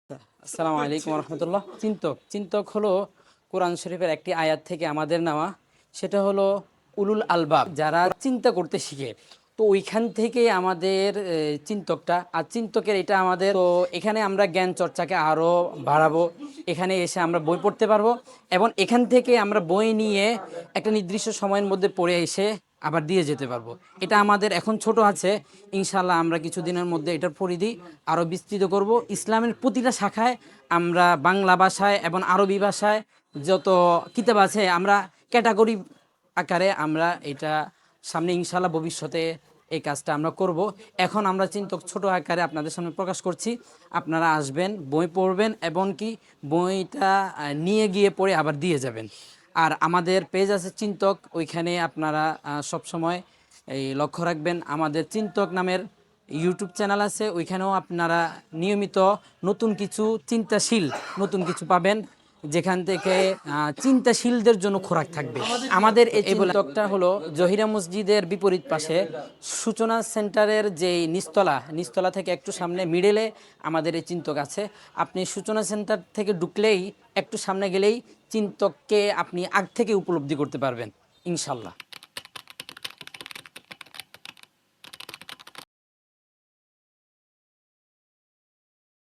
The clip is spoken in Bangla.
আসসালামু আলাইকুম রহমতুল্লাহ। চিন্তক চিন্তক হলো কোরআন শরীফের একটি আয়াত থেকে আমাদের নেওয়া। সেটা হলো উলুল আলবাব, যারা চিন্তা করতে শিখে। তো ওইখান থেকে আমাদের চিন্তকটা আর চিন্তকের এটা আমাদের। তো এখানে আমরা জ্ঞান চর্চাকে আরও বাড়াবো। এখানে এসে আমরা বই পড়তে পারবো এবং এখান থেকে আমরা বই নিয়ে একটা নির্দিষ্ট সময়ের মধ্যে পড়ে এসে আবার দিয়ে যেতে পারবো। এটা আমাদের এখন ছোট আছে, ইনশাল্লাহ আমরা কিছুদিনের মধ্যে এটার পরিধি আরও বিস্তৃত করব। ইসলামের প্রতিটা শাখায় আমরা বাংলা ভাষায় এবং আরবি ভাষায় যত কিতাব আছে আমরা ক্যাটাগরি আকারে আমরা এটা সামনে ইনশাল্লাহ ভবিষ্যতে এই কাজটা আমরা করব। এখন আমরা চিন্তক ছোট আকারে আপনাদের সামনে প্রকাশ করছি। আপনারা আসবেন, বই পড়বেন এবং কি বইটা নিয়ে গিয়ে পড়ে আবার দিয়ে যাবেন। আর আমাদের পেজ আছে চিন্তক, ওইখানে আপনারা সব সময় এই লক্ষ্য রাখবেন। আমাদের চিন্তক নামের ইউটিউব চ্যানেল আছে, ওইখানেও আপনারা নিয়মিত নতুন কিছু চিন্তাশীল নতুন কিছু পাবেন, যেখান থেকে চিন্তাশীলদের জন্য খোরাক থাকবে। আমাদের এই চিন্তকটা হলো জহিরা মসজিদের বিপরীত পাশে সূচনা সেন্টারের যে নিস্তলা থেকে একটু সামনে মিডলে আমাদের এই চিন্তক আছে। আপনি সূচনা সেন্টার থেকে ঢুকলেই একটু সামনে গেলেই চিন্তককে আপনি আগ থেকে উপলব্ধি করতে পারবেন ইনশাল্লাহ।